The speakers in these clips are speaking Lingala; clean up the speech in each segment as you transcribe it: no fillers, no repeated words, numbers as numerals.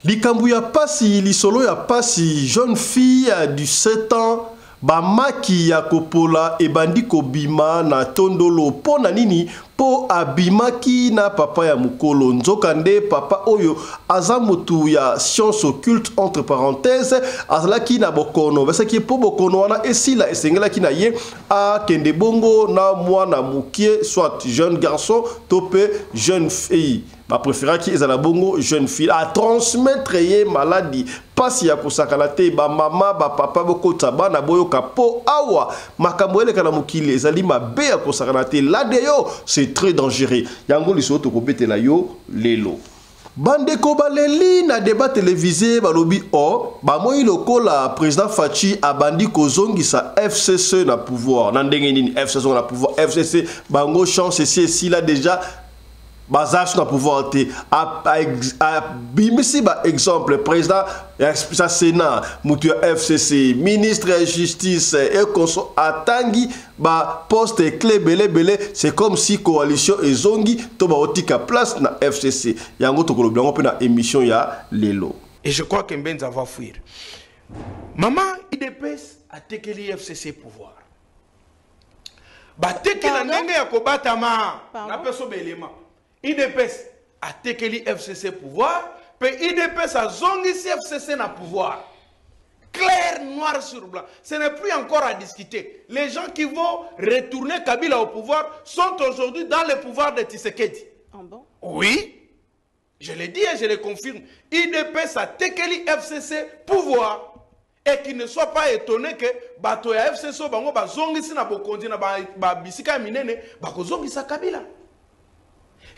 likambu ya pasi lisolo ya pasi jeune fille du 7 ans bamaki ya kopola ebandi kobima na tondolo po na nini po abimaki na papa ya mukolo nzokande papa oyo aza mutu ya science occulte entre parenthèses azalaki na bokono basaki po bokono wana esila esengelaki na ye a kende bongo na mwana mukie soit jeune garçon tope jeune fille ba préféraki ezala bongo jeune fille a transmettre ye maladie pasi ya kosakana te ba mama ba papa bokota bana boyoka po awa makambo ele kana mukile ezali mabe ya kosakana te la de yo c'est très dangereux yango liso to kobetela yo lelo bandeko baleli na débat télévisé balobi o ba moi lokola président Fachi abandi kozongisa FCC na pouvoir na ndenge nini FCC na pouvoir FCC bango chance ici là déjà bazar na pouvoir te bimisi ba exemple président ya Sénat mutu FCC ministre de justice et conso atangi ba poste clé belé c'est comme si coalition ezongi to ba otika place na FCC yango to kolobi yango pe na émission ya lelo et je crois que Mbenza va fuir maman IDPS a tekeli FCC pouvoir ba tekela ndenge ya kobatama na peso belema IDPS a tekeli FCC pouvoir, puis IDPS a zongisi FCC na pouvoir. Clair, noir sur blanc. Ce n'est plus encore à discuter. Les gens qui vont retourner Kabila au pouvoir sont aujourd'hui dans le pouvoir de Tshisekedi. Ah bon? Oui, je l'ai dit et je le confirme. IDPS a tekeli FCC pouvoir. Et qu'il ne soit pas étonné que Batoya FCC bango ba zongisi na bokondi na ba bisika minene ba kozongisa Kabila.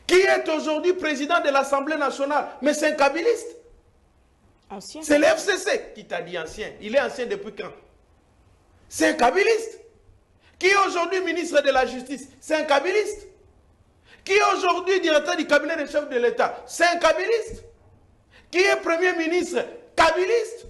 Qui est aujourd'hui président de l'Assemblée nationale? Mais c'est un kabiliste. C'est l'FCC qui t'a dit ancien. Il est ancien depuis quand? C'est un kabiliste. Qui est aujourd'hui ministre de la Justice? C'est un kabiliste. Qui est aujourd'hui directeur du cabinet du chef de l'État? C'est un kabiliste. Qui est premier ministre? Kabiliste.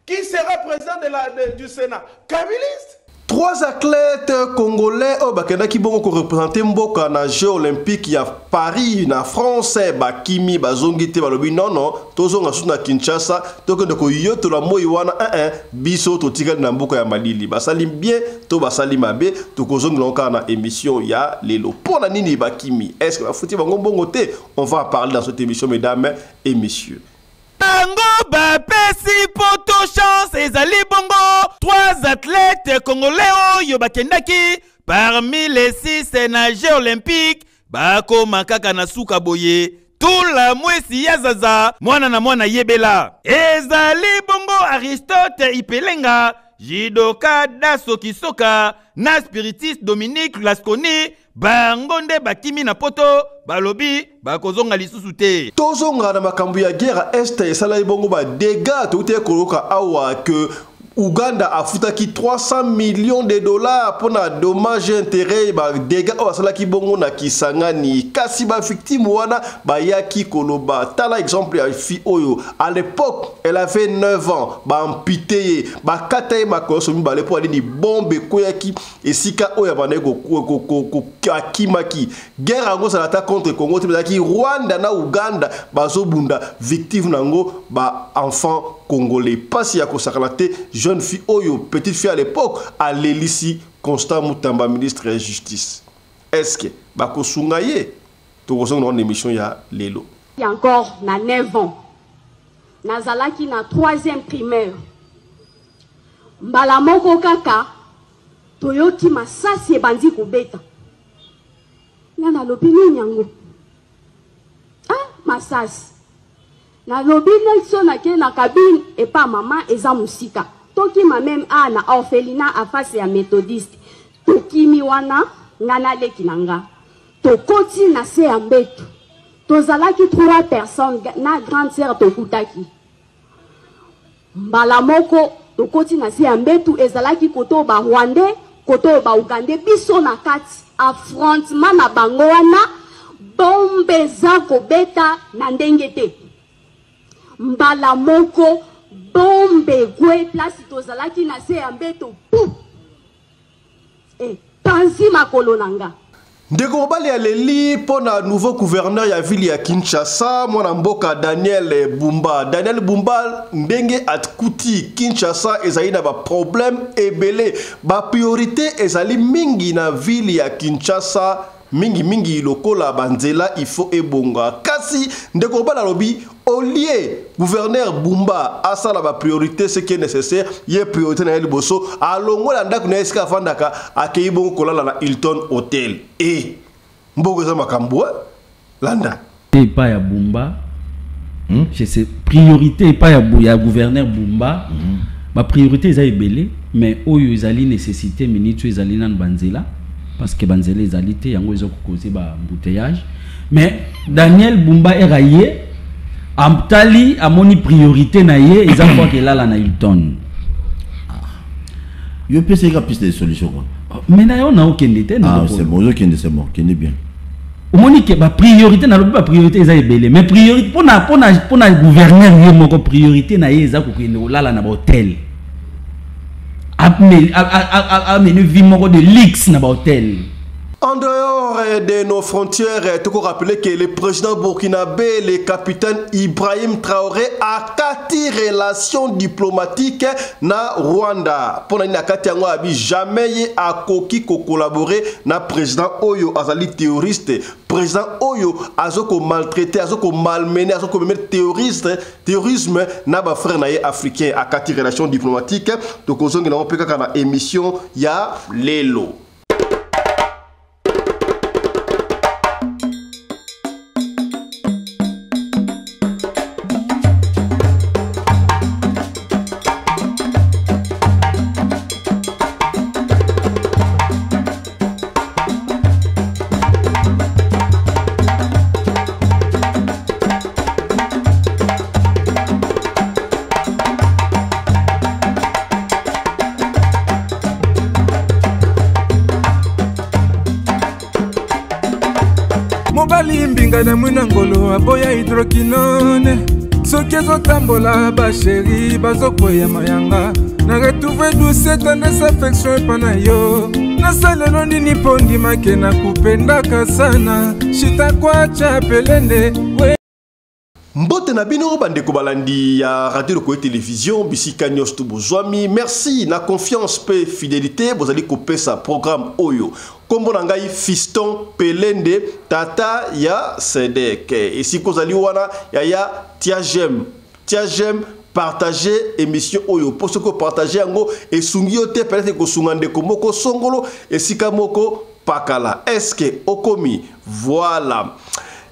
Qui sera président du Sénat? Kabiliste. 3 athlètes congolais au bakenda ki bongo ko représenter mboka na Jeux olympiques ya Paris na France bakimi bazongi te balobi non tozonga sous na Kinshasa tokende ko yoto la moi wana biso to tikali na mboka ya Malili basali bien to basali mabe to kozongi lonka na émission ya lelo pona nini bakimi est-ce que ba futi bango bongo te on va parler dans cette émission mesdames et messieurs. Tango bapesi poto chance ezali bongo 3 athlètes congolais oyo bakendaki parmi les 6 nageurs olympiques bako makaka na suka boye tout la mwesi ya zaza mwana na mwana yebela ezali bongo Aristote Ipelenga Jidoka Daso Kisoka na spiritiste Dominique Lasconi bangonde bakimi na poto balobi bakozonga lisusu te tozonga na makambu ya guerre est esala bongo ba dégâts to te koloka awa que Uganda a futaki 300 millions de dollars pour na dommage intérêt ba dégâts o asala ki bongo na Kisangani kasi ba victime wana ba yaki koloba tala exemple ya fi oyo à l'époque elle avait 9 ans ba ampité ba kataye makoso mi ba le pour aller ni bombe koyaki esika oyo ba nego ko akimaki guerre ango ça attaque contre Congo te ki Rwanda na Uganda bazo bunda victime nango ba enfant congolais pas ya ko sakalate jeune fille oyo petite fille à l'époque à l'Élysée Constant Mutamba ministre de la justice est-ce que bako sungaye to ko songa na émission ya lelo Il y a encore na 9 ans nazalaki na 3e primaire mbala moko kaka toyoki masasi ebandi kobeta na lobi nini yango masasi na lobi nelso na ke na cabine et pas maman eza musika toki ma même na orphelinat à face ya méthodiste tokimi wana ngana leki nanga tokoti na se ya mbetu tozalaki 3 personnes na grande sœur tokutaki mbala moko tokoti na se ya mbetu ezalaki koto ba Rwandais koto ba Ugandais biso na kati affrontement na bango wana bombe za kobeta na ndenge te mbala moko bombe kwe place tozalaki na se ya mbeto pou tanzi makolo nanga Ndeko mobali ya leli pona nouveau gouverneur ya ville ya Kinshasa mwana mboka Daniel Bumba. Daniel Bumba ndenge atkuti Kinshasa ezali na ba problème ebele. Ba priorité ezali mingi na ville ya Kinshasa. Mingi lokola banzela il faut ebonga. Kasi ndeko mobali lobi Olie, gouverneur Bumba, a ça la priorité, ce qui est nécessaire, il y a priorité dans le bosso. Allons, on a un fandaka à Keibon Kola na Hilton Hotel. Et, Mbogoza Makamboué, Landa. Et pas ya Bumba, je sais, priorité, pas ya gouverneur Bumba, ma priorité est belé, mais oyo ezali nécessité, minute ezali nan banzela, parce que banzela ezali te, yango ezo causer ba embouteillage. Mais Daniel Bumba est raillé. Amtali a moni priorité na ye ils ont que là na Hilton. Yo peut c'est plus des solutions quoi. Mais na yo na aucun détail. Ah c'est bon, c'est bon, qui est bien. Au moni que ba priorité na ba priorité eza ebele mais priorité pour na gouverneur ye moko priorité na ye eza ko kende là na ba hôtel. A menu vie moko de luxe na ba hôtel. En dehors de nos frontières, tu peux rappeler que le président burkinabé, le capitaine Ibrahim Traoré, a 4 relations diplomatiques na Rwanda. Pour la kati yango abi jamais a koki ko collaborer na président Oyo azali terroriste. Président Oyo azoko maltraité, azoko malmené, azoko mettre terrorisme na ba frère na africain a 4 relations diplomatiques. Donc ozongi na opeka kana émission ya lelo. Na munangolo aboya hydroquinone soki ezotambola basheri bazokwea mayanga na retrouve douce tendresse affection epa na yo nasalelo nini mpo ndimake na kupendaka sana shitakwacha pelende Mbote na bino bandeko balandi ya radio de télévision bisika nyos to bozwami merci na confiance pe fidélité bozali kopesa programme oyo kombo na ngai Fiston Pelende tata ya Sedek ici kozali wana ya tiajem partager émission oyo pour ce que partager yango et sungi yote peut-être ko sungande ko moko songolo esika moko pakala est-ce que okomi voilà.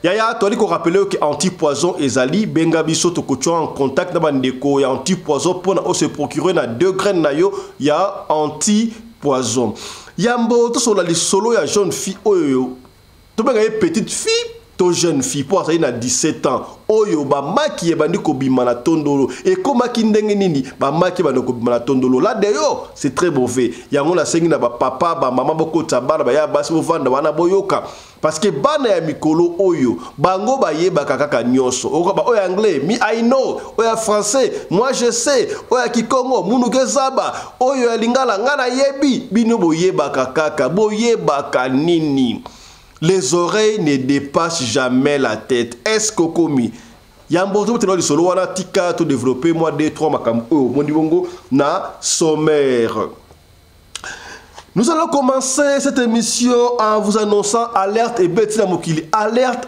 Yaya, tu as dit qu'on rappelait que anti-poison ezali benga biso to kocho en contact na bandeko ya anti-poison pour se procurer na 2 graines na yo ya anti-poison. Yambo to sur la solo ya jeune fille oyo. To benga petite fille to jeune fille pour ça na 17 ans. Oyo ba maki bandi ko bima na tondolo et koma kindenge nini ba maki bandi ko bima na tondolo là d'ailleurs c'est très mauvais. Yango la sengi na ba papa ba maman boko tabana ba ya basi vanda wana boyoka. Parce que bana ya mikolo oyo bango bayeba kaka nyonso okoba oyo anglais mi I know oyo français moi je sais oyo kikongo munuke zaba oyo ya lingala ngana yebi bino boyeba kaka boyeba kanini. Les oreilles ne dépassent jamais la tête. Est-ce que komi yamboto telo solo wana tika to développer moi 2-3 makambo oyo mondibongo na sommaire. Nous allons commencer cette émission en vous annonçant alerte et Bettina Mokili. Alerte.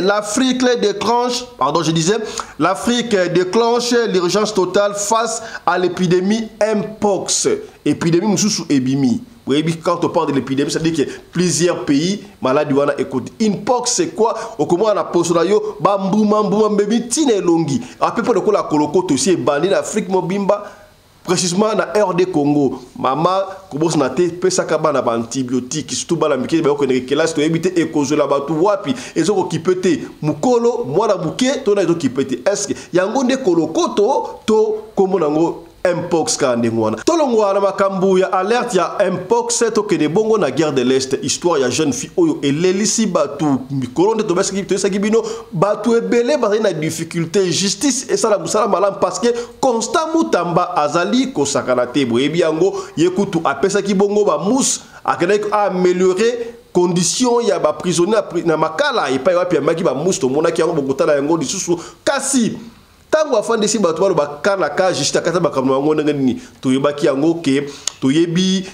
L'Afrique déclenche, l'Afrique déclenche l'urgence totale face à l'épidémie Mpox. Épidémie Moussou Ebimi. Oui, quand on parle de l'épidémie, ça veut dire que plusieurs pays malades wana écoute. Mpox c'est quoi? Au comment on a posé là yo bambouma baby tine longi. À peu près de quoi la koloko aussi bandit l'Afrique mobimba. Précisément dans RD Congo, maman commence à te pesaka bana ba antibiotiques surtout bana mikeli ba ko nekela sto éviter ekozola ba tu wapi ezo ko kipete mukolo mwana buke to na ezo kipete est-ce que yango nde kolokoto to komo nango Mpox kandengwana tolongwana makambu ya alerte ya Mpox to ke de bongo na guerre de l'Est histoire ya jeune fille oyo elelisi batu mikolo nde to beski to saki bino batu ebele ba na difficulté justice et ça la musala malam parce que Constant Mutamba azali ko sakana te boyebi yango yekutu apesa ki bongo ba mousse akene améliorer condition ya ba prisonnier na makala et pas ya pia maki ba musto mona ki yango bokota na yango lisusu kasi tango afande si bato ba kala ka juste kata ba kamno yango ngani to yebaki yango ke to yebi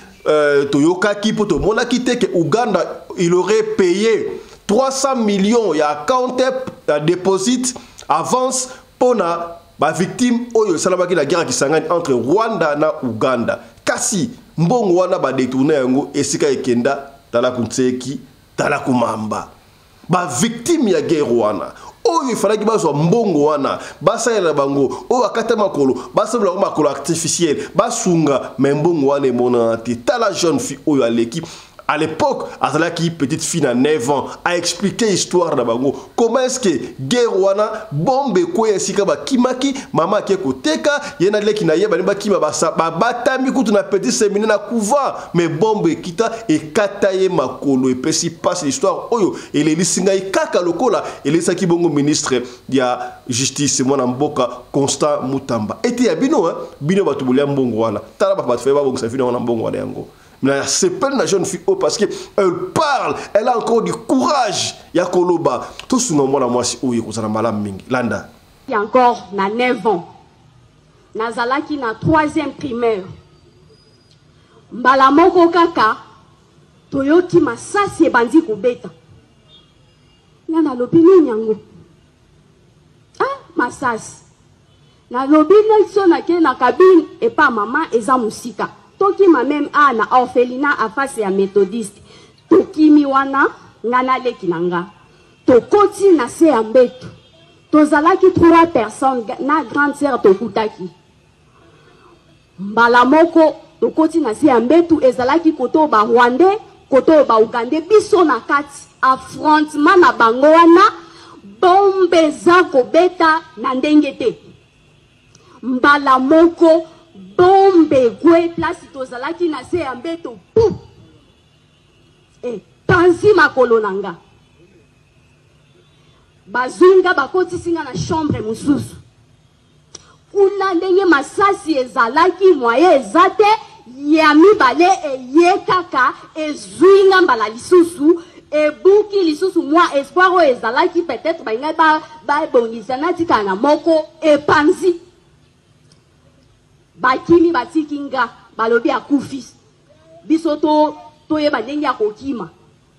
Toyoka qui pour mona quitté que Ouganda il aurait payé 300 millions ya account deposit avance pour na ba victime oyo salabaki la guerre qui sangani entre Rwanda na Ouganda kasi mbongo wana ba détourner yango esika ekenda tala kuntseki tala kumamba ba victime ya guerre wana oyo ifalaki bazwa mbongo wana basalela bango oyo akata makolo basabela makolo artificiel basunga mais mbongo wana emona te tala jeune fille oyo aleki à l'époque azalaki petite fille à 9 ans a expliqué l'histoire de bango comment est-ce que guerre wana bombe ko esika ba kimaki mama ke koteka yena leki na yeba ba kima ba batami kutu na petit séminaire na couvent mais bombe kita e kataye makolo et pesi passe l'histoire oyo et les lisinga kaka lokola et les saki bongo ministre ya justice mona mboka Constant Mutamba était ya bino bino batubulia mbongo wana tala ba fait ba bongo sa fina wana mbongo wana yango. C'est pas la jeune fille parce qu'elle parle, elle a encore du courage. Ya koloba. Tout ce nom là moi si oui kozana malam mingi. Landa. Il y a encore na 9 ans. Nazalaki na 3e primaire. Mbala moko kaka toyoki masasi ebandi kobeta. Na lobi nyango. Ah, masasi. Na lobi nelso na ke na cabine et pas maman eza musika. Toki ma même ana orphelinat à face ya méthodiste toki miwana ngana leki nanga to koti na se ambeto tozalaki 3 personnes na grande sœur tokutaki mbala moko to koti na se ambeto ezalaki koto ba Rwandais koto ba Ugandais biso na kati affrontement na bango wana bombe za kobeta na ndenge te mbala moko bombe gwe place tozalaki na se ya mbeto pou panzi makolo nanga bazunga bakoti singa na chambre mususu kuna ndenge masasi ezalaki moye ezate ya mibale eye kaka ezuinga mbala lisusu ebuki lisusu mwa espoir oyo ezalaki peut-être bainga ba bongisa natika na moko epanzi bakimi batikinga balobi akufi biso to yeba ndenge ya kokima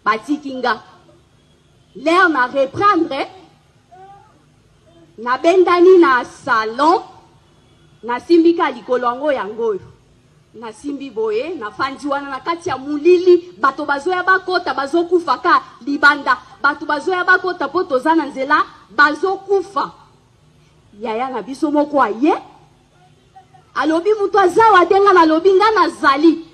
batikinga l'air na reprendre na bendani na salon na simbika likolo yango yango na simbi boye na fandi wana na kati ya mulili bato bazoya bakota bazokufa ka libanda bato bazoya bakota po tozana nzela bazokufa yaya na biso moko aye alobi mutu azawa denga na lobi nga na zali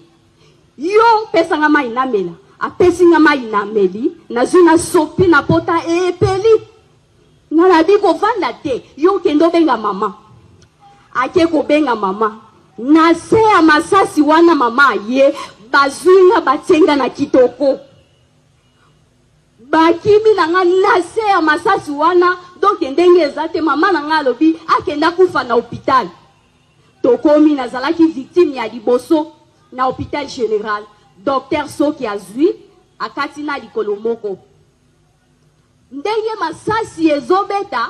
yo pesa nga mai namela apesi nga mai nameli na zuna sopi na pota epeli nga na biko vanda te yo kendo benga mama ake ko benga mama na se ya masasi wana mama ye bazwinga batenga na kitoko bakimi na nga na se ya masasi wana donc ndenge ezate mama na nga lobi akenda kufa na hôpital tokomi nazalaki victime ya liboso na hôpital général docteur soki azwi akati na likolo moko ndenge masasi ezobeta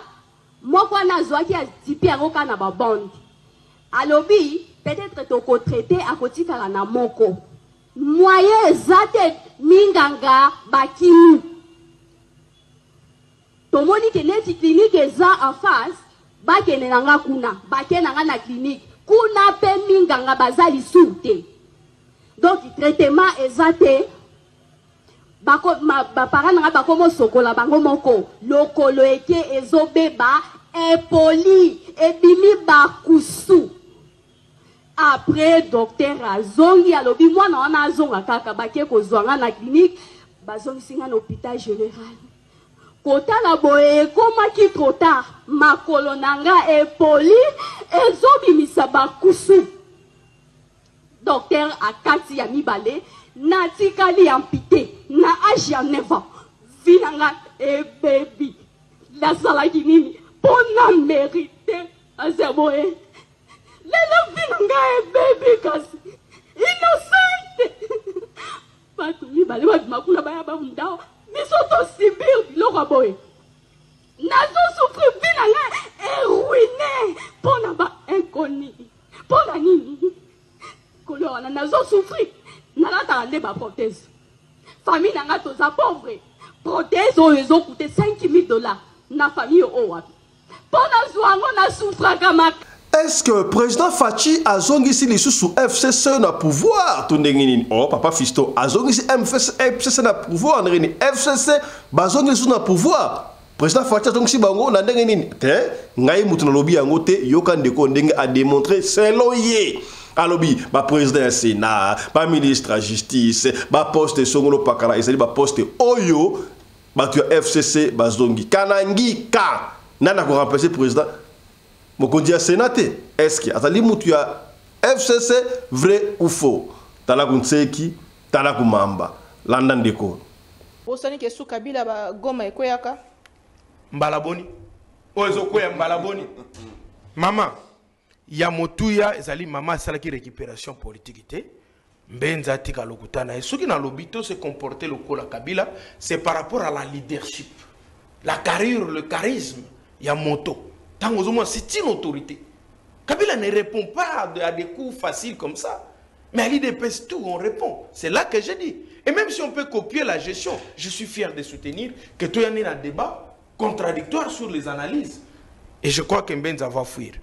moko na zwaki atipi yango kana babonde alobi peut-être toko traité akotikala na moko moyen ezate minganga bakimi tomoni ke neti clinique eza en face bakene nanga kuna bakene nanga na clinique kuna pe minganga bazali soute donc traitement ezate bako ba parents nanga bakomo sokola bango moko lokolo eke ezobeba epoli ebimi bakusu après docteur azongi alobi mwana wana azonga kaka bake kozwanga na clinique bazongi singa na hôpital général kotala boye ekomaki trop tard makolo nanga epoli ezobimisa bakusu docteur akati ya mibale natikali ampité na âge ya 9 ans vinanga ebebi nazalaki nini pona mérité azeboye lelo vinanga ebebi kasi innocente bato mibale babima kuna baya bamundao biso tosibir biloko boye nazosouffrir vi na ngai eruine mpo na bainconi mpo na nini kolo wana nazosouffrir nalataka nde baprotese famille na ngai toza pauvre protese oyo ezokute 5000 $. Na famille oyo wapi mpo nazwa yango nasouffraka maka. Est-ce que le président Fachi a zongisi les sous FCC na pouvoir tondengini? Oh papa Fisto a zongisi FCC na pouvoir ndengini FCC bazongisi sous na pouvoir. Président Fachi a zongisi bango na ndengini te ngai mutu na lobby yango te yoka ndeko ndenge a démontré selon ye. Alobi ba président ya Sénat, ba ministre de justice, ba poste songolo pakala ezali ba poste oyo batu ya FCC bazongi kanangi ka nana ko remplacer président Mokondi a sénaté. Est-ce que atali mutu ya FCC vrai ou faux? Tala kunseki, tala kumamba. Landa ndeko. Bosani ke su Kabila ba goma ekoyaka. Mbalaboni. Ozo koya mbalaboni. Mama, ya motuya ezali mama salaki récupération politique té. Mbenza tika lokutana et soki na lobito se comporter lokola Kabila, c'est par rapport à la leadership. La carrure, le charisme, ya moto. C'est une autorité. Kabila ne répond pas à des coups faciles comme ça. Mais à l'IDPS, tout, on répond. C'est là que j'ai dit. Et même si on peut copier la gestion, je suis fier de soutenir que tout y en ait un débat contradictoire sur les analyses. Et je crois que Mbenza va fuir.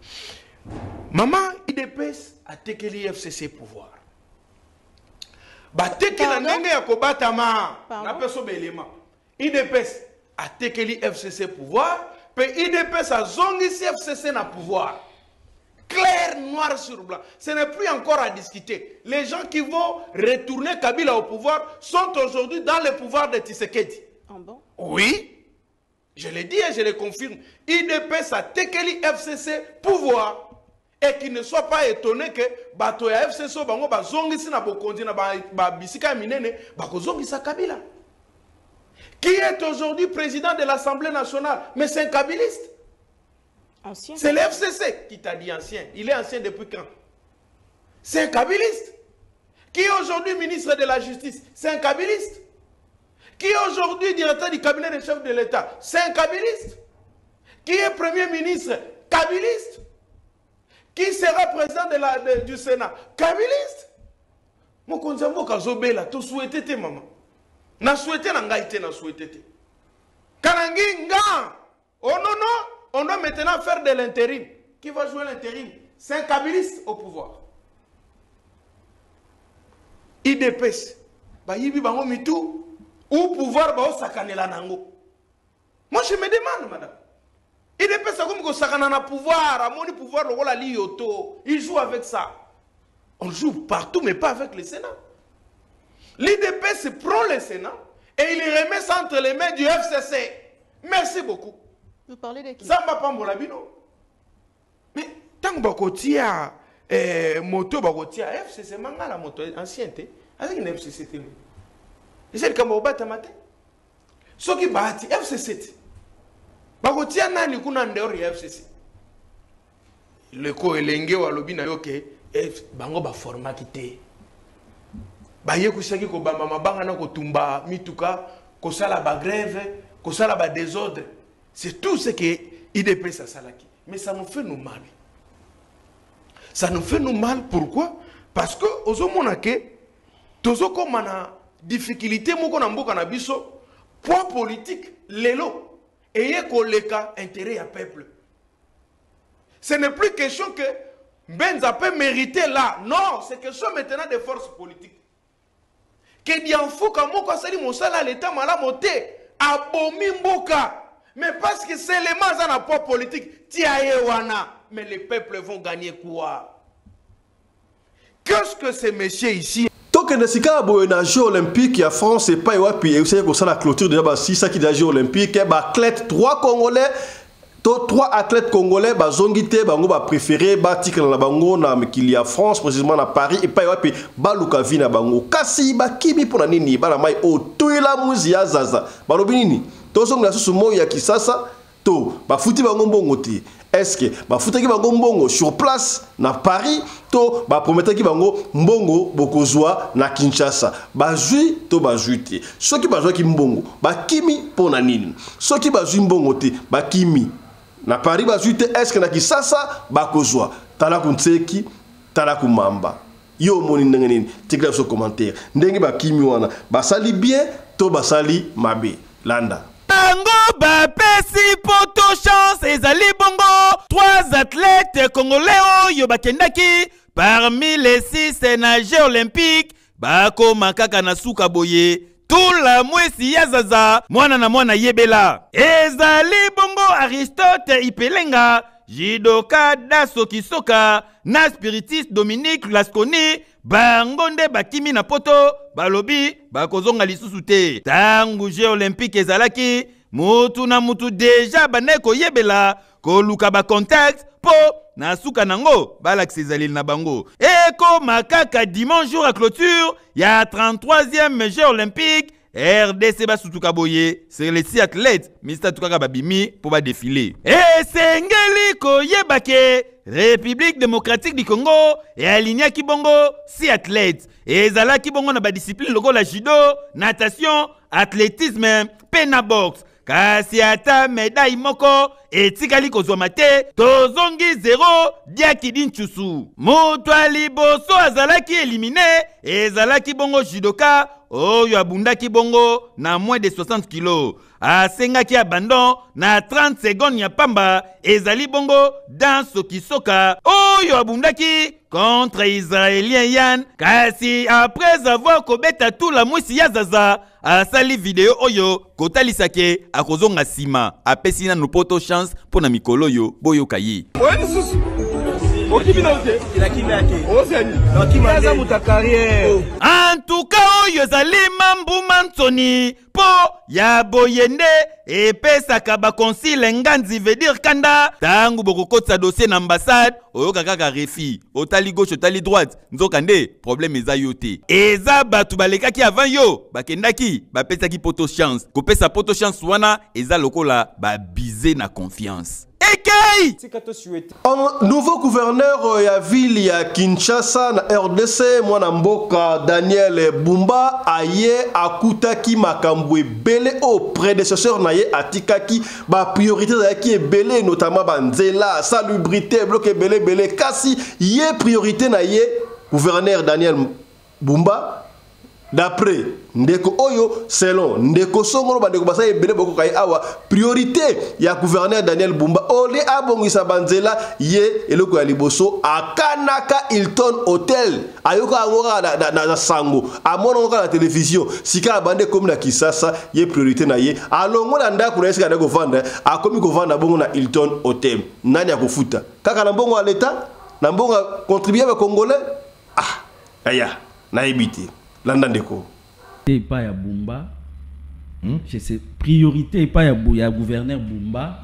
Maman, IDPS a teke l'IFCC pouvoir. Ba teke la ndenge ya kobatama. Na peso belema. IDPS a teke l'IFCC pouvoir. IDPS a zongisi FCC na pouvoir. Clair, noir sur blanc. Ce n'est plus encore à discuter. Les gens qui vont retourner Kabila au pouvoir sont aujourd'hui dans le pouvoir de Tshisekedi. Ah bon? Oui. Je l'ai dit et je le confirme. IDPS a tekeli FCC pouvoir. Et qu'il ne soit pas étonné que bato ya FCC bango ba zongisi na bokondi na ba bisika minene ba ko zongisa Kabila. Qui est aujourd'hui président de l'Assemblée nationale? Mais c'est un kabiliste. C'est l'FCC qui t'a dit ancien. Il est ancien depuis quand? C'est un kabiliste. Qui est aujourd'hui ministre de la Justice? C'est un kabiliste. Qui est aujourd'hui directeur du cabinet des chefs de l'État? C'est un kabiliste. Qui est premier ministre? Kabiliste. Qui sera président du Sénat? Kabiliste. Mon konzambo kazobela, to souhaité maman. Na souhaité na ngaïté na souhaité. Kanangi nga. Oh non non, on doit maintenant faire de l'intérim. Qui va jouer l'intérim? C'est un kabiliste au pouvoir. IDPS. Ba yibi bango mitou ou pouvoir ba sakanela nango. Moi je me demande madame. IDPS comme ko sakana na pouvoir, amoni pouvoir lo la lioto. Il joue avec ça. On joue partout mais pas avec le Sénat. L'IDPS prend le Sénat et il remet ça entre les mains du FCC. Merci beaucoup. Vous parlez de qui? Zamba Pambolabino. Mais tant que Bakotia moto Bakotia FCC manga la moto ancienne avec une FCC. Et c'est le Kamboba Tamate. Ce qui bâti FCC. Bakotia nani kuna ndori FCC. Le ko elenge wa lobina yoke bango ba format kité. Baye kusaki ko bamba mabanga na ko tumba mituka ko sala ba grève ko sala ba désordre. C'est tout ce que IDPS a salaki. Mais ça nous fait nous mal. Ça nous fait nous mal pourquoi? Parce que ozomonake tozo ko mana difficulté moko na mboka na biso poids politique lelo eye ko leka intérêt à peuple. Ce n'est plus question que Benza peut mériter là. Non, c'est question maintenant des forces politiques. Que Dianfou Kamoko Sali Moussala l'État malamote abomi mboka. Mais parce que c'est les gens qui ont un poids politique, tiayewana. Mais les peuples vont gagner quoi? Qu'est-ce que ces messieurs ici? Donc, dans ce cas, il y a Jeux olympiques, il y a France et pas, et vous savez que la clôture de la 6 qui est Jeux olympiques, il y a athlètes, 3 Congolais. 3 athlètes congolais bazongité bango ba préféré batika na bango na qu'il y a France précisément na Paris et pas wapi baluka vina bango kasi bakimi pona nini bana mai o toila muzi ya zaza balobi nini tozonga susu moya kisasa to bafuti bango mbongo te est-ce que bafutaki bango mbongo sur place na Paris to baprometaki bango mbongo bokozwa na Kinshasa bazwi to bazwi te soki bazwaki mbongo bakimi pona nini soki bazwi mbongo te bakimi na Paris bazwi te est-ce que na Kinshasa bakozwa tala kuntseki tala kumamba yo moni ndenge nini tikla so commentaire ndenge bakimi wana basali bien to basali mabe landa Tango bapesi poto chance ezali bongo 3 athlètes congolais oyo bakendaki parmi les 6 nageurs olympiques bakoma kaka na suka boye tula mwesi ya zaza mwana na mwana yebela ezali bongo Aristote Ipelenga Jidoka Daso Kisoka na spiritiste Dominique Lasconi bangonde bakimi na poto balobi bakozonga lisusu te tangu Jeux olympique ezalaki mutu na mutu deja baneko yebela koluka ba contact po na suka nango balakisi ezaleli na bango eko makaka dimanche jour à clôture ya 33e Jeux olympique RDC basutuka boye c'est les 6 athlètes Mr. Tukaka babimi pour ba défiler esengeli koyebake République démocratique du Congo et aligné Kibongo 6 athlètes et ezala Kibongo na ba discipline logo la judo, natation, athlétisme, pena box kasi ata médaille moko etikali kozwama te tozongi 0 diaki dinchusu mutu aliboso azalaki éliminé ezalaki bongo judoka oyo abundaki bongo na moins de 60 kilos asengaki abandon na 30 secondes ya pamba ezali bongo dans Sokisoka oyo abundaki contre israélien Yann kasi après avoir kobeta tout la mwisi ya zaza asali video oyo kotalisake akozonga sima apesi na nupoto chance pona mikolo yo boyo kayi en tout cas oyo ezali mambu mantoni po ya boyende epesaka bakonsile nganzi veut dire kanda tangu bokokotisa dossier na ambassade oyoka kaka refi otali gauche otali droite nzoka nde problème eza yo te eza batu balekaki avant yo bakendaki bapesaki poto chance kopesa poto chance wana eza lokola babize na confiance. Nouveau gouverneur ya ville ya Kinshasa na RDC mwana mboka Daniel Bumba aye akutaki makambo ebele au prédécesseur na ye atikaki ba priorité za ki ebele notamment banzela salubrité bloc ebele kasi ye priorité na ye gouverneur Daniel Bumba d'après ndeko oyo selon ndeko songolo bandeko basa ebele boko kai awa priorité ya gouverneur Daniel Bumba ole abongisa banzela ye eloko ya liboso akanaka Hilton Hotel ayoka ngora na sango amona ngora na télévision sika bande comme na Kisasa ye priorité na ye alongo na ndako na sika ndeko vanda akomi ko vanda bongo na Hilton Hotel nani akofuta kaka na bongo à l'état na bongo contribuer ba congolais aya na ebité Landandeko. Et pas ya Bumba. Je sais priorité pas ya gouverneur Bumba.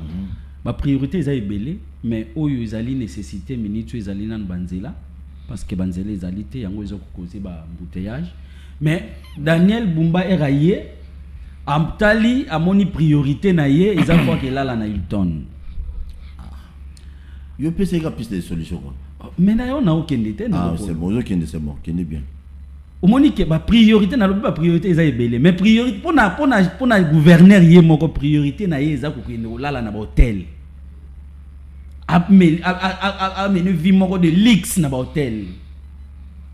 Ma priorité est belé mais oyo ezali nécessité minute ezali nan banzela parce que banzela ezali te yango ezo causer ba embouteillage mais Daniel Bumba est raillé amtali amoni priorité na ye eza fois que là na Hilton. Yo peut c'est plus des solutions. Mais na yo na okende te na. C'est bon, c'est bon, qui est bien. Au monique ba priorité na lobi ba priorité eza ebele mais priorité pona gouverneur yé moko priorité na ye eza ko kende olala na ba hôtel amene vie moko de luxe na ba hôtel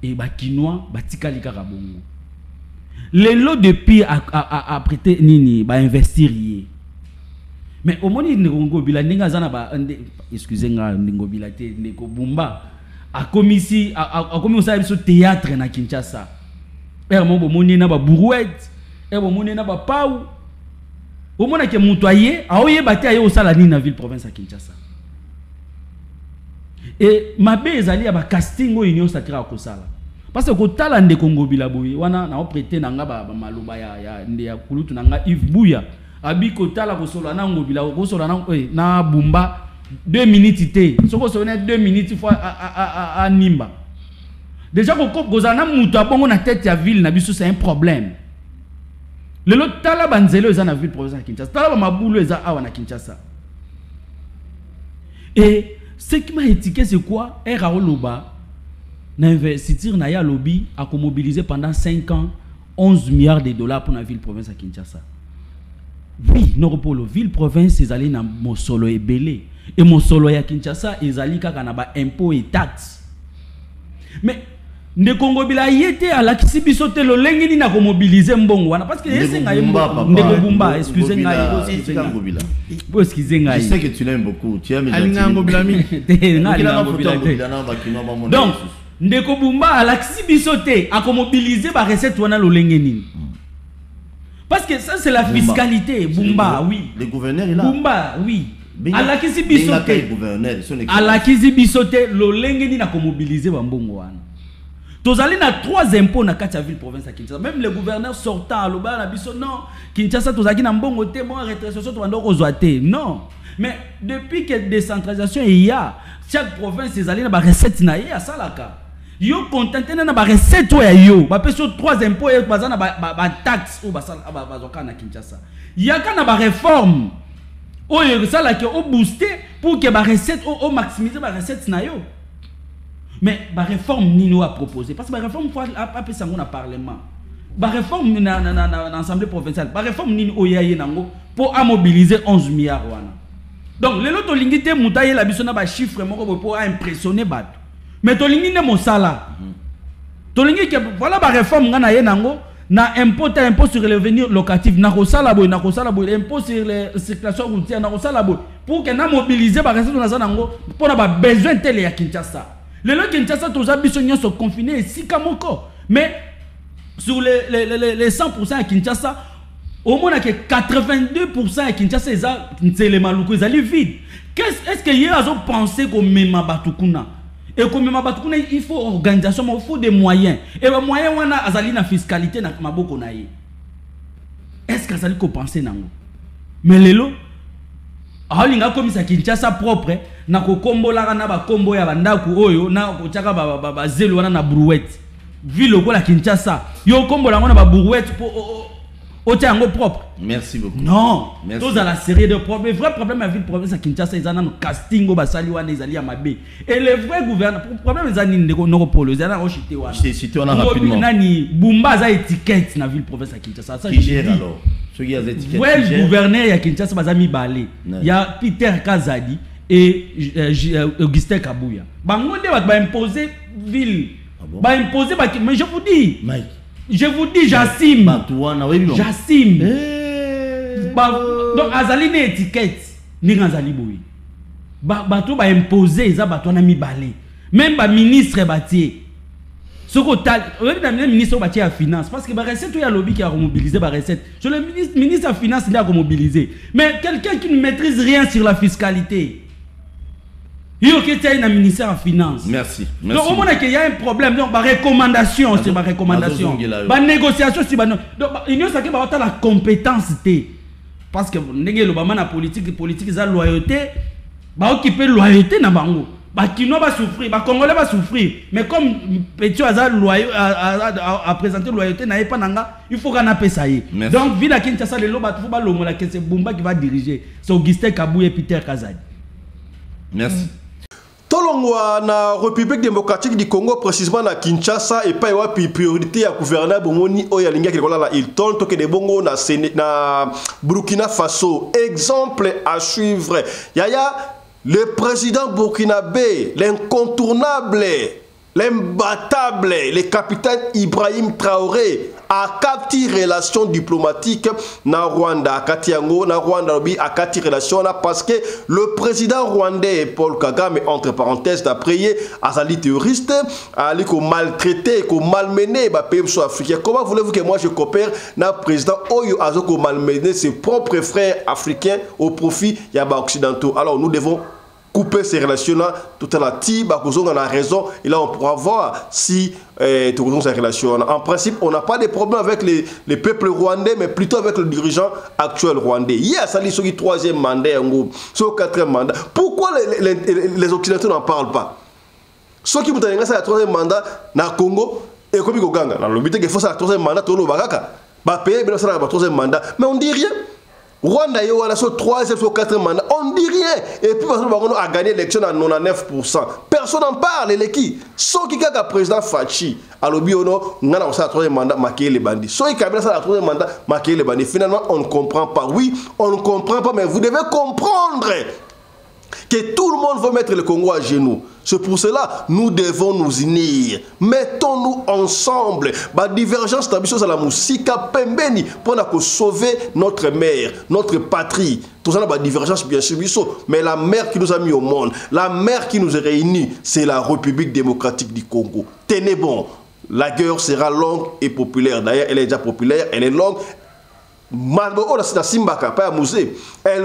et ba kinois ba tikali kaka bongo les lots depuis a prêter nini ba investir yé mais au moni ndeko bila ndinga zana ba excusez nga ndingo bila te ndeko Bumba a commis ça sur théâtre na Kinshasa mon bomoni na ba brouette bomoni na ba pau au mona ke mutoyer aoye bati aye au sala ni na ville province à Kinshasa et mabe ezali ya ba casting o union sacrée ko sala parce que ko tala nde Kongo bila boye wana na prêter na nga ba maloba ya nde ya kulutu na nga Yves Bouya abi ko tala ko sola na ngobila ko sola na Bumba 2 minutes té soko sonné 2 minutes fois à Nimba déjà ko kozana muta bongo na tête ya ville na biso c'est un problème le lot tala banzelo eza na ville province ya Kinshasa tala ba mabulu eza awa na Kinshasa Et ce qui m'a étiqué, c'est quoi? Raoloba n'a investi na ya lobby a mobilisé pendant 5 ans 11 milliards de dollars pour la ville-province à Kinshasa. Oui, Noropolo, ville-province, ils allaient dans mon solo et belé. Et mon solo à Kinshasa, ils allaient quand on a impôts et taxes. Mais ne Congo bila yete à la kisibisote le lengini na ko mobiliser mbongo wana parce que yese ngai ndeko bumba excusez-moi je sais que tu l'aimes beaucoup tu aimes alingango bilami donc ndeko bumba à la kisibisote a ko mobiliser ba recette wana le lengini parce que ça c'est la fiscalité bumba oui le gouverneur il a bumba oui à la kisibisote à la kisibisote le lengini na ko mobiliser ba mbongo wana. Tous allez na 3 impôts na Katia ville province à Kinshasa. Même le gouverneur sortant à l'Oba, non, Kinshasa, tous allez na mbongo te, bon, rétrocession, tu vas donc aux non. Mais depuis que décentralisation il y a, chaque province, ils allez na ba recette na ya salaka. Yo contenté na ba recette ou yo, ba pe sur 3 impôts et ba na ba taxe ou ba zoka na Kinshasa. Il y a quand na ba réforme. O yo salaka o booster pour que ba recette o maximiser ba recette na yo. Mais la réforme Nino a proposé parce que la réforme faut appeler ça dans parlement. La réforme dans l'Assemblée provinciale, la réforme Nino oyaye nango pour mobiliser 11 milliards wana. Donc les autres lingité mutaye la bisona ba chiffre moko pour impressionner bat. Mais to lingine mo sala. To lingi que voilà la réforme ngana ye nango na impôt sur le revenu locatif na ko sala boy impôt sur les circulation routière na ko sala boy pour que na mobiliser ba recette na nango pour na ba besoin tel ya Kinshasa. Les gens qui sont confinés ici, mais sur les 100% à Kinshasa, au moins que 82% à Kinshasa, c'est les maloukou, ils allaient vide. Est-ce qu'il y a pensé qu'on met ma batukuna? Et comme ma batukuna, il faut organisation, il faut des moyens. Et les moyens, on a la fiscalité, est-ce que ça qu'on pense nango? Mais les lots, alinga comme ça Kinshasa propre na ko kombola na ba kombo ya bandaku oyo na ko chaka ba zelo wana na brouette ville ko la Kinshasa yo kombola ngona ba brouette pour o tiango propre. Merci beaucoup. Non, tous dans la série de problèmes. Le vrai problème à ville province à Kinshasa ils ont casting au basali wana ils allaient à Mabé et le vrai gouverneur problème ils ont ndeko Noropolo ils ont rejeté wana. Je cite on a rapidement. Nani Bumba za étiquette na ville province à Kinshasa ça. Qui gère alors? Ouais, gouverneur à Kinshasa bazami balé. Il y a Peter Kazadi et Augustin Kabouya. Bangonde va imposer ville. Va imposer mais je vous dis. Mike. Je vous dis Jassim. Jassim. Donc azali ne étiquette ni ngazali boui. Bato va imposer ça bato na mi balé. Même ba ministre batier. Ce que le ministre de la Finance, parce que la recette, il y a lobby qui a remobilisé la recette. Le ministre de la Finance, il a remobilisé. Mais quelqu'un qui ne maîtrise rien sur la fiscalité, il y a un ministère de la Finance. Merci. Donc, au moins, il y a un problème. Donc, ma recommandation, c'est ma recommandation. Ma négociation, c'est ma. Donc, il y a la compétence. Parce que la politique, c'est la loyauté. Il y a la loyauté dans le Kinois va souffrir, les Congolais va souffrir. Mais comme Pétio a présenté loyauté, il faut qu'on appelle ça. Donc, vu la Kinshasa, c'est Bumba qui va diriger. C'est Augustin Kabou et Peter Kazadi. Merci. Tolongwa na République démocratique du Congo, précisément na Kinshasa, et pas une priorité à gouverneur Bomoni Oyalinga qui est là, il tourne que des bongos na Burkina Faso. Exemple à suivre. Yaya. Le président burkinabé, l'incontournable, l'imbattable, le capitaine Ibrahim Traoré a 4 relations diplomatiques na Rwanda. Akatiango na Rwanda a 4 relations parce que le président rwandais Paul Kagame, entre parenthèses, d'après Azali terroriste, a maltraité, malmené le pays africain. Comment voulez-vous que moi je coopère na président Oyo Azoko malmené ses propres frères africains au profit des occidentaux? Alors nous devons couper ces relations-là, tout à la tiba, on a raison, et là on pourra voir si tout ces relations. En principe, on n'a pas de problème avec les peuples rwandais, mais plutôt avec le dirigeant actuel rwandais. Il y a ça, sur le 3e mandat, sur le 4e mandat. Pourquoi les Occidentaux n'en parlent pas? Ceux qui vous donnent ça, le 3e mandat, dans le Congo, et comme il y a le but qu'il faut ça, le 3e mandat, tout le bagaka. Bah, payer, ça, le 3e mandat. Mais on dit rien. Rwanda yo wana so 3e so 4e mandat, on dit rien. Et puis parce que a gagné l'élection à 99%. Personne n'en parle les qui. So qui kaka président Fachi à l'obiono ngana on sa 3e mandat maquiller les bandits. So il Kabila ça la 3e mandat maquiller les bandits. Finalement on ne comprend pas. Oui, on ne comprend pas mais vous devez comprendre que tout le monde veut mettre le Congo à genoux. C'est pour cela nous devons nous unir. Mettons-nous ensemble. La divergence d'ambition à la musique pembeni pour sauver notre mère, notre patrie. Tout ça, la divergence bien sûr, mais la mère qui nous a mis au monde, la mère qui nous a réunis, c'est la République démocratique du Congo. Tenez bon, la guerre sera longue et populaire. D'ailleurs, elle est déjà populaire, elle est longue. Elle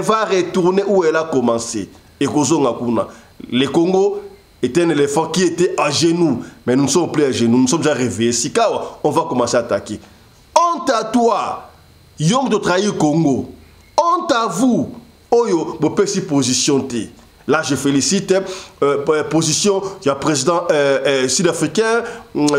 va retourner où elle a commencé. Et le Congo est un éléphant qui était à genoux, mais nous ne sommes plus à genoux, nous sommes déjà réveillés. Sikawa, on va commencer à attaquer. Honte à toi, Yom de trahir Congo. Honte à vous, Oyo, vous pouvez s'y positionner. Là, je félicite la position du président sud-africain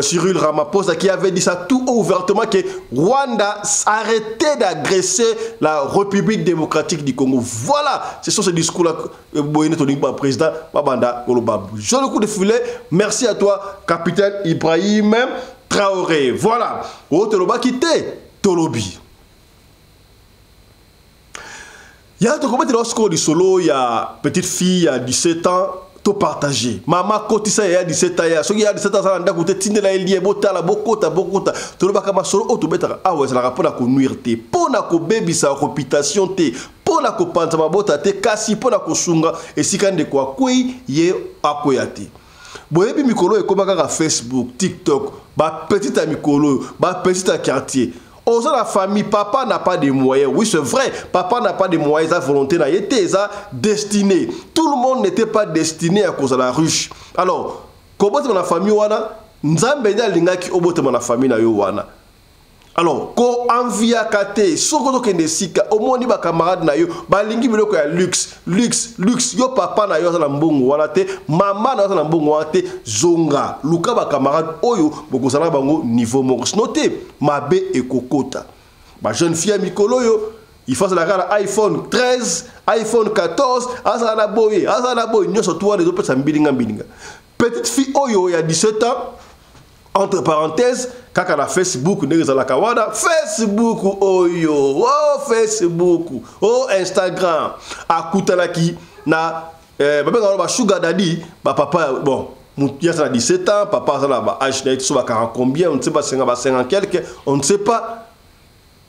Cyril Ramaphosa qui avait dit ça tout ouvertement que Rwanda arrêtait d'agresser la République démocratique du Congo. Voilà, c'est sur ce discours-là que le président Babanda Kolobabou. Je le coup de filet. Merci à toi, capitaine Ibrahim Traoré. Voilà. Toloba quitté Tolobi. Il y a un document du solo, il y a une petite fille à 17 ans, tout partagé. Maman, quand il y a 17 ans, il y a 17 ans, il y a des tout le monde solo, tout le monde ah ouais, ça n'a pas de nuire, pour la baby sa réputation, pour la penser ma botte, kasi pour la sunga, et si quand de quoi, y est à quoi yati. Boyebi mikolo et comme à Facebook, TikTok, ba petite à mikolo, ba petite à quartier. Aux la famille, papa n'a pas de moyens. Oui, c'est vrai. Papa n'a pas de moyens. Sa volonté n'a été destinée. Tout le monde n'était pas destiné à cause de la ruche. Alors, comment est-ce que la famille wana? Nzambe na linga ki obote na famille na yo wana. Alors, ko envia kate, soko to kende sika, omoni ba camarade na yo, ba lingi biloko ya luxe. Yo papa na yo na mbongo wana te, mama na yo na mbongo wana te, zonga. Luka ba camarade oyo, boko sala bango niveau moko. Noté, mabe e kokota. Ba jeune fille mikolo yo, il faut la iPhone 13, iPhone 14, azana boye, nyoso tuwa les autres mbilinga. Petite fille oyo, il y a 17 ans, entre parenthèses, kaka na Facebook ndeza la kawada Facebook oyo Facebook Instagram akutalaki na baba ba sugar daddy ba papa bon il y a 17 ans papa ça là ba âge na so ba 40 combien on ne sait pas 50 quelque on ne sait pas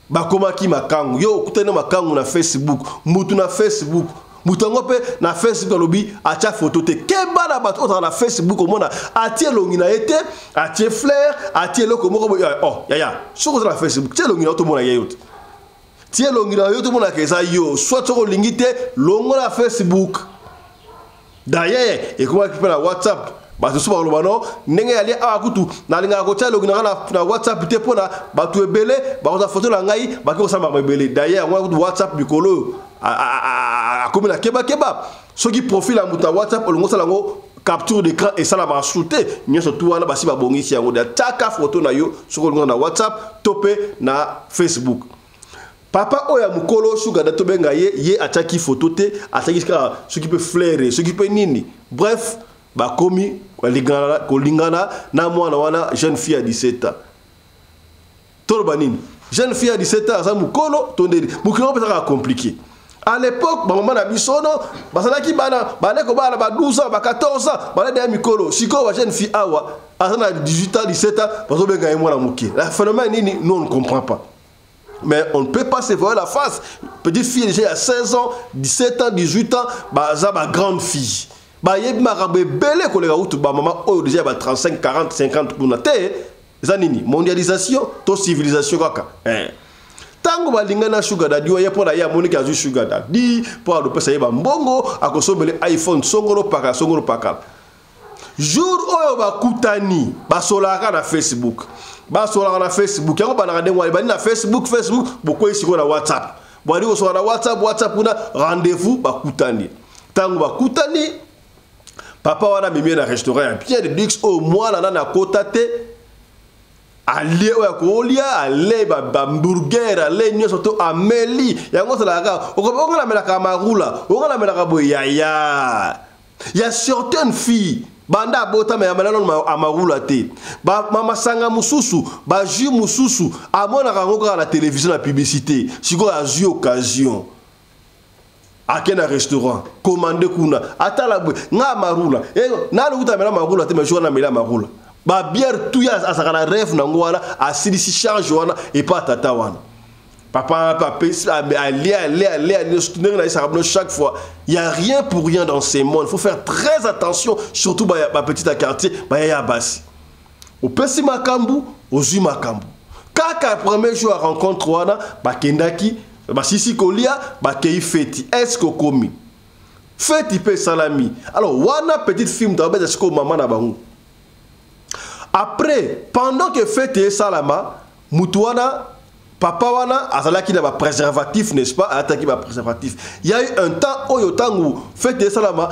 ba komaki makangu yo kutana makangu na Facebook mutu na Facebook mutango pe na Facebook lobby atia photo te keba na bato na Facebook au monde atie longi na été atie flair atie loko moko oh ya soko na Facebook tie longi na to mona yeyot tie longi na yo to mona keza yo soit to lingi te longo na Facebook d'ailleurs et comment qui peut na WhatsApp bato so ba lobano ndenge ali akutu na linga ko tie longi na WhatsApp te pona bato ebele ba ko photo na ngai ba ko samba ebele d'ailleurs moi WhatsApp bikolo comme la keba ceux qui profilent à muta WhatsApp on ça lango capture d'écran et ça la va shooter nyo surtout wana basi ba bongi si yango da taka photo na yo soko na WhatsApp topé na Facebook papa oya mukolo suga da tobenga ye ataki photo te ataki ce qui peut flairer ce qui peut nini bref ba komi kolingana na mwana wana jeune fille à 17 ans tolbanini jeune fille à 17 ans ça mukolo tondeli mukolo peut être compliqué. À l'époque, maman na bisono, basalaki bana, baneko bana ba 12 ans, ba 14 ans, bana de mikolo, siko wa jeune fille awa, asana 18 ans, 17 ans, baso benga mwana muke. La phénomène nini, nous on ne comprend pas. Mais on ne peut pas se voir la face. Petite fille déjà à 16 ans, 17 ans, 18 ans, ba za ba grande fille. Ba yeb marabe belé ko le route ba maman oh déjà ba 35, 40, 50 kuna te. Zanini, mondialisation, to civilisation kaka. Tango balingana sugar daddy ya pona ya monika azu sugar daddy pour le pesa yeba mbongo akosomele iPhone songolo paka jour oyo bakutani basolaka na Facebook yango bana ndengwa bani na Facebook boko isiko na WhatsApp bali ko na WhatsApp kuna rendez-vous bakutani tango bakutani papa wana mimi na restaurant bien de luxe au moins na kota te aller oya kolia aller ba hamburger aller nyoso to ameli yango salaka okola melaka marula okola melaka boya ya certaines filles banda bota me amalano amarula te ba mama sanga mususu ba ju mususu amona kango la télévision la publicité siko a ju occasion akena restaurant commander kuna atala boy nga marula na lukuta mela marula te me jona mela marula ba bière tout ya asakana rêve nango wana asilisi charge wana et pas tata wana papa chaque fois il y a rien pour rien dans ces mondes, il faut faire très attention surtout ba petite quartier ba ya basi au pesi makambu au zu makambu kaka premier jour à rencontre wana ba kendaki ba sisi kolia ba kei feti est-ce que komi feti pe salami alors wana petite fille d'abord est-ce que maman na bango. Après, pendant que fête salama, mutuana, papa wana, azalaki na ba préservatif, n'est-ce pas? Ataki ba préservatif. Il y a eu un temps oyo tangu fête salama,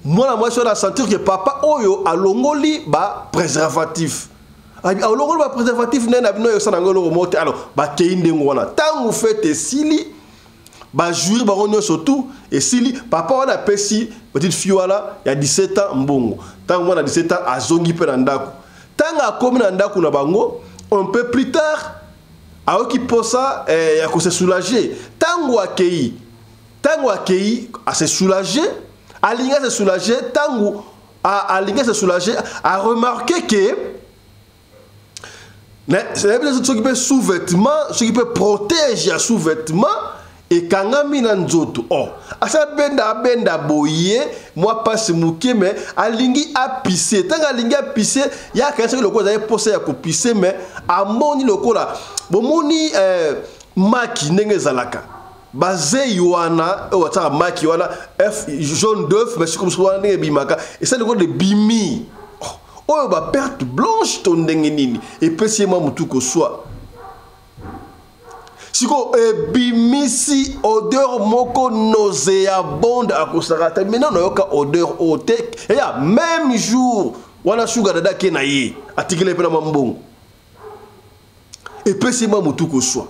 moi je suis sentir que papa oyo a longoli ba préservatif. A longoli ba préservatif na bino yo sanangolo remonter alors ba keinde ngwana. Tangu fête sili ba jouir ba ronyo surtout et sili papa wana pesi petite fille wana il y a 17 ans mbongo. Tangu wana 17 ans azongi pe na ndako. Tanga comme nandaku na bango un peu plus tard aoki posa ya ko se soulager tango akei a se soulager alinga se soulager tango alinga se soulager a remarqué que c'est bien ce qui peut sous-vêtement ce qui peut protéger sous-vêtement et kangami na nzoto oh asa benda boye moi passe muke mais alingi a pisser tanga alingi a pisser ya kanse le ko za poser ya ko pisser mais amoni le ko la bomoni maki ndenge zalaka bazé yoana o ta maki wana f jaune d'œuf mais comme ça ndenge bimaka et ça le ko de bimi oh ba perte blanche ton ndenge nini et pesi moi mutu ko soit siko bimisi odeur moko nauséabonde à kosarata maintenant nayoka odeur otek et ya même jour wana sugar dada ke na ye atikele pe na mambongo et puis c'est moi mutu ko soit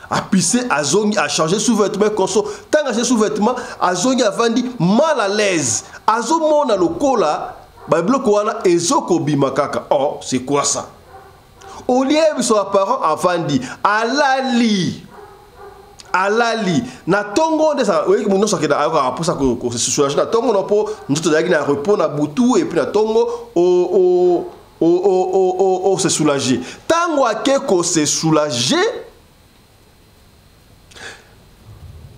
a pisser azongi a changer sous-vêtement konso tanga ce sous-vêtement azongi avandi mal à l'aise azomona lokola ba bloko wana ezoko bimakaka oh c'est quoi ça. Au lieu de son parent avandi alali na tongo de ça oui mon ça que da pour ça que se soulager na tongo na po nzoto dagi na repos na butu et puis na tongo se soulager tango akeko se soulager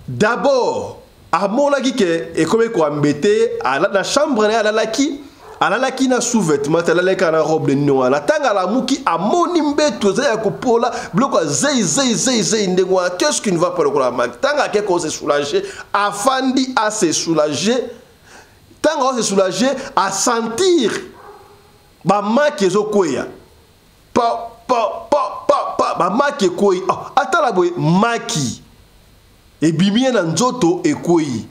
d'abord à mon aki que et comme ko embêter à la chambre na la laki alalaki na sous-vêtement alalaki na robe de nuit na tanga la muki amoni mbeto za ya kopola bloko zai ndengwa qu'est-ce qui ne va pas le kola tanga ke ko se soulager afandi à se soulager tanga se soulager à sentir ba maki ezokoya ba maki koyi atala boy maki e bimie na nzoto ekoyi.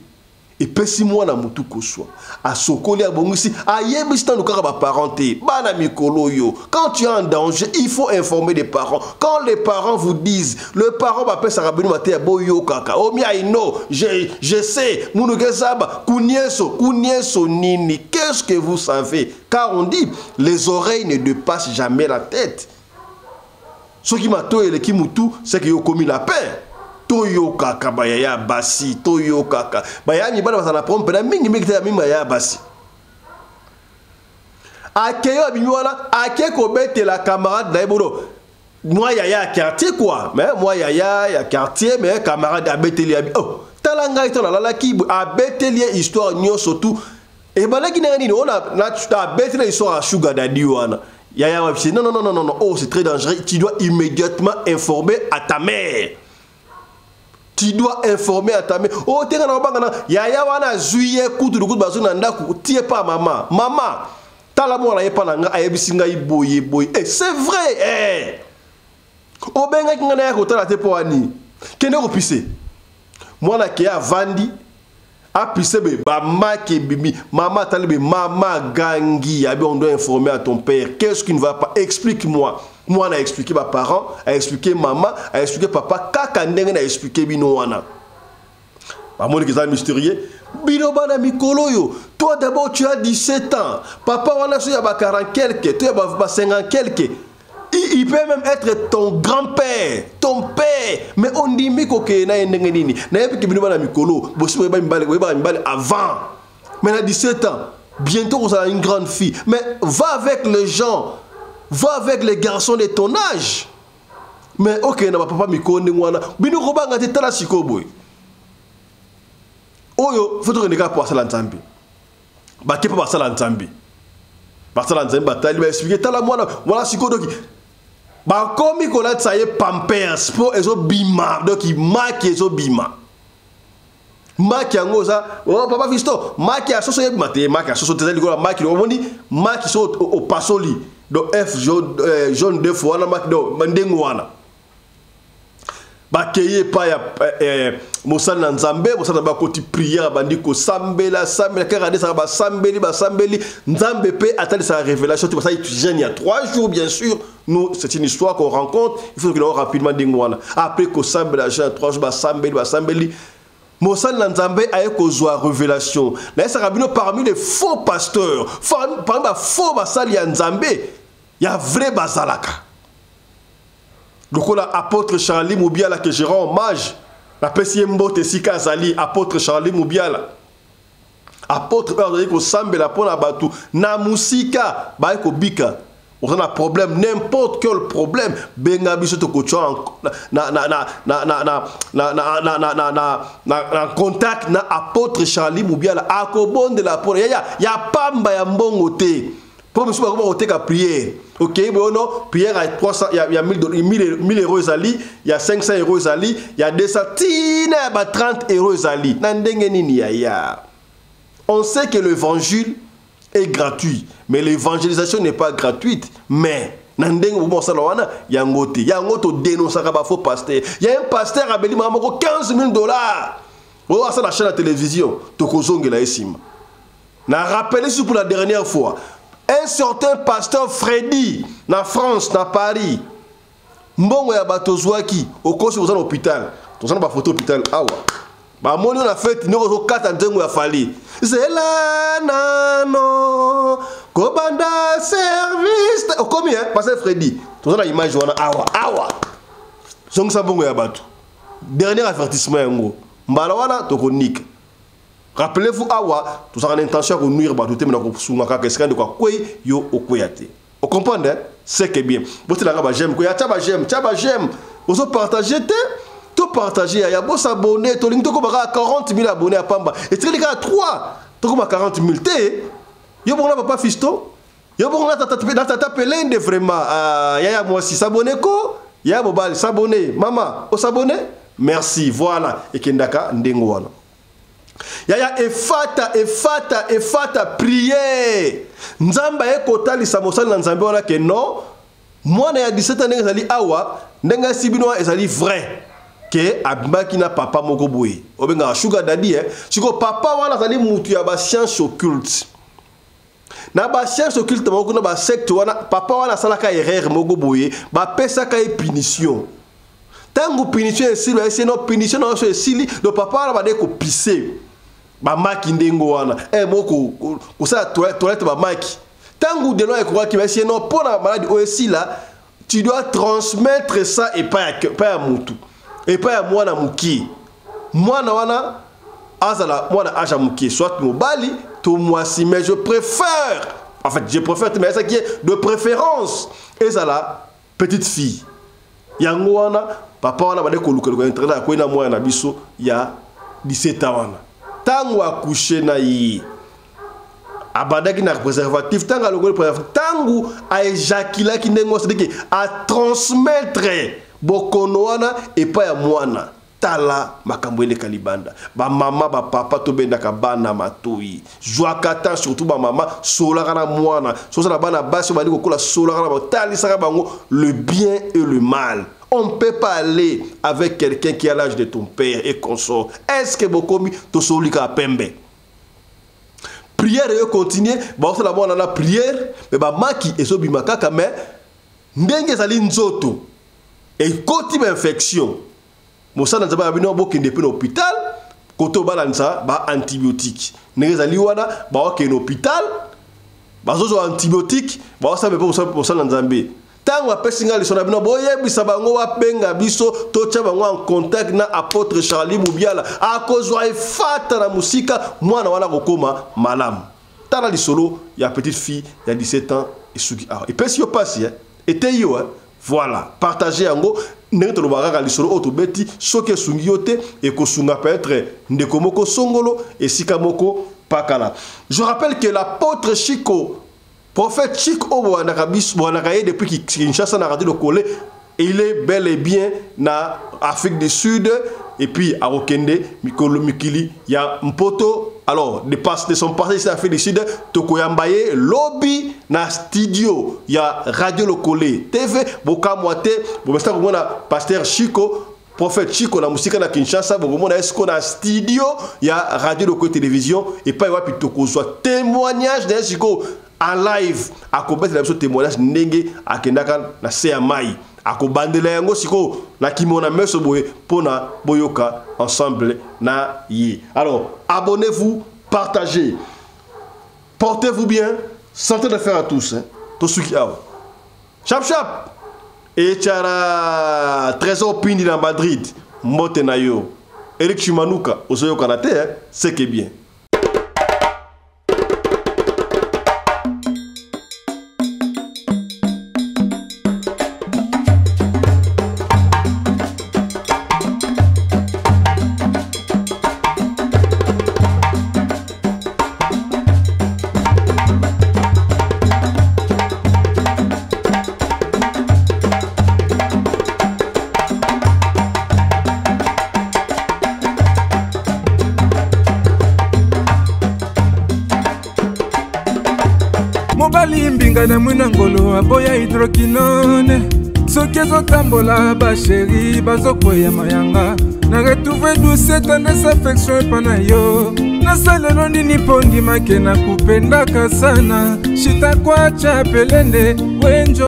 Et pesi mwana mutu koswa a sokoli a bongisi a yebisi tanu kaka ba parenté bana mikolo yo quand tu es en danger il faut informer les parents quand les parents vous disent le parent va pesa rabenu mate boyo kaka o mi I know je sais munu kesaba kunieso nini qu'est-ce que vous savez car on dit les oreilles ne dépassent jamais la tête ce qui m'a toé le kimutu c'est que yo commis la paix. Toyo kaka bayaya basi toyo kaka bayani bana basana pompe na mingi te mingi ya basi akeyo abimiwana akeko bete la camarade daiboro moi yaya quartier quoi mais moi yaya quartier mais camarade abeteli abi oh talanga ito la laki abeteli histoire nyo surtout et balaki na nini on a abeteli histoire sugar daddy wana yaya non oh c'est très dangereux tu dois immédiatement informer à ta mère. Tu dois informer à ta mère. Oh, t'es dans le yaya wana zuye kutu de kutu bazo na ndaku tie pas maman. Maman, tala mo la yepa nga ayebisinga iboye boy. Eh, c'est vrai. Eh. Obenga kingana ya kotala te po ani. Kende ko pisse. Moi na ke avandi a pisse be ba make bibi. Maman talebe mama gangi. Abi on doit informer à ton père. Qu'est-ce qui ne va pas? Explique-moi. Moi, on a expliqué mes parents, a expliqué maman, a expliqué papa, kaka ndenge na expliqué bino wana. Ba moni que ça mystérieux. Bino bana mikolo yo. Toi d'abord tu as 17 ans. Papa wana so ya ba 40 quelques, toi ya ba 50 quelques. Il peut même être ton grand-père, ton père, mais on dit que na ndenge nini. Na yebi ke bino bana mikolo, bosi ba mbale avant. Mais à 17 ans, bientôt vous avez une grande fille, mais va avec les gens. Va avec les garçons de ton âge. Mais ok, na papa mikolo wana. Bino ko ba ngati tala sikoboy. Oyo, faut que les gars passent à l'ensemble. Bah, qui peut passer à l'ensemble? Passer à l'ensemble, bataille, il va expliquer. T'as la moine, voilà, si quoi, bah, comme il connaît ça y est, Pampers, pour les autres bima, donc il marque les autres bima. Marque en gros ça, oh, papa Fisto, marque à sauce, marque à sauce, marque, on dit, marque au passoli, donc F jaune 2 fois, on a marque de Mandengouana. Bakeye pa ya mosala na nzambe mosala ba koti prière bandi ko sambela kaka ça ba sambeli nzambe pe atali sa révélation tu ça il y a 3 jours bien sûr nous c'est une histoire qu'on rencontre il faut que nous rapidement dingwana après ko sambela 3 jours ba sambeli mosala na nzambe aye ko zwa révélation là ça rabino parmi les faux pasteurs parmi ba faux basali ya nzambe ya vrai bazalaka. Donc, l'apôtre Charlie Moubiala que je rends hommage. La PCMBO Tessika Zali, apôtre Charlie Moubiala. Apôtre Erdrico Sambela Pona Batu. Na Musika, Baiko Bika. On a un problème, n'importe quel problème. Benga Bisoto Kochon na contact na apôtre Charlie Moubiala. Akobon de la Pona. Ya Pamba ya Mbongote. Pour me souvenir comment on a prière. Ok, bon non, prière à 300, il y a 1000 euros ali, il y a 500 euros ali, il y a 200, il y a 30 euros ali. On sait que l'évangile est gratuit, mais l'évangélisation n'est pas gratuite. Mais il y a un autre dénonce à faux pasteur. Il y a un pasteur à Béli Mamoko 15 000 $. On va la chaîne de télévision. Na rappelé ça pour la dernière fois. Un certain pasteur Freddy, na France, na Paris, mbongo ya batozwaki, au cours de l'hôpital, tu as une photo hôpital, awa. Bah, mon on a fait, nous avons 4 ans de fali. C'est là, non, Kobanda service. Combien, pasteur Freddy, tu as une image, awa. Zong sa mbongo ya bato. Dernier avertissement, yango. Mbalawana, tokonik. Rappelez-vous, awa, tout ça a l'intention de nuire à tout le monde qui est de quoi yo okoyate. Vous comprenez? C'est que bien. Vous êtes là, j'aime, j'aime. Vous partagez, tout partager. Il y a beau s'abonner, tout le monde a 40 000 abonnés à Pamba. Et tu as 3, tu as 40 000 té. Yo bon papa Fisto. Yo bon là tata pelende vraiment. Yaya moi aussi s'abonner ko. Yaya bobal s'abonner. Maman, au s'abonner? Merci. Voilà. Et kendaka ndengwana. Yaya efata prière. Nzamba ekota li samosal na nzambe wana ke non. Moi na ya 17 ans ezali awa, ndenga sibino ezali vrai. Que abimaki na papa moko boye. Obenga sugar daddy Siko papa wana ezali mutu ya ba science occulte. Na ba science occulte moko na ba secte wana papa wana salaka erreur moko boye, ba pesaka punition. Tango punition esili, no punition na so esili, do papa wana ba de ko pisser. Ba maki ndengo wana moko ko sa toilette ba maki tangu de loin ko ki ba si non pour la maladie aussi là tu dois transmettre ça et pas à mutu et pas à mwana muki mwana wana azala mwana aja muki soit mobali to mwasi mais je préfère mais ça qui est de préférence et ça la petite fille yango wana papa wana ba de ko luka ko internet ko ina mwana biso ya 17 ans wana. Tango accouché na yi abadaki na préservatif tango alongoli préservatif tango a éjaculé ki ndengo c'est-à-dire à transmettre bokono wana et pas ya mwana tala makambo ele kalibanda ba mama ba papa to benda ka bana matoi joakata surtout ba mama sola kana mwana so na bana basi ba ndiko kola sola kana tali saka bango le bien et le mal. On ne peut pas aller avec quelqu'un qui a l'âge de ton père et consort. Est-ce que Bokomi to solika pembe? Prière et continuer. Bah on la prière, mais bah maki et so bimaka mais ndenge ezali nzoto ekoti ba infection mosala nzaba ya bino bokende pe na hôpital koto balanza ba antibiotique ndenge ezali wana bakende hôpital bazozo antibiotique baosala pe mosala nzambe tango apesinga lisona bino boyebisa bango wapenga biso tocha bango en contact na apôtre Charlie Mubiala akozwa efata na musika mwana wana kokoma malamu tala lisolo ya petite fille ya 17 ans esuki awa epesi yo pasi ete yo voilà partager yango ndenge tolobaka lisolo oto beti soki esungi yo te ekosunga peut-être ndeko moko songolo esika moko pakala. Je rappelle que l'apôtre Chico, prophète Chico Wanakaye depuis Kinshasa n'a raté le collet, il est bel et bien na Afrique du Sud et puis à Okende, Mikili, il y a Mpoto. Alors, de son passé ici à Afrique du Sud, Tokoyambaye, lobby na studio, il y a Radio Le Collet, TV, Boka Moite, Bomesta Bomona, Pasteur Chico. Prophète Chico na musique na Kinshasa bomona est-ce qu'on a studio il y a radio de télévision et pas wa pitoko soit témoignage de Chico en live à combattre la témoignage ndenge akendaka na CMI akobandela yango siko na kimona meso boye pona boyoka ensemble na yi. Alors abonnez-vous, partagez, portez-vous bien, santé de faire à tous to suki awa chap chap. Et tchara Trésor Pindi dans Madrid, Motenayo, Eric Chimanuka, Ozoyo Kanate, c'est que bien. Mbinga na mwina ngolo aboya hydroquinone soki ezotambola basheri bazokwea mayanga na retrouve douce tendresse affection epana yo nasalelo nini mpo ndimake na kupendaka sana shitakwacha pelende wenjo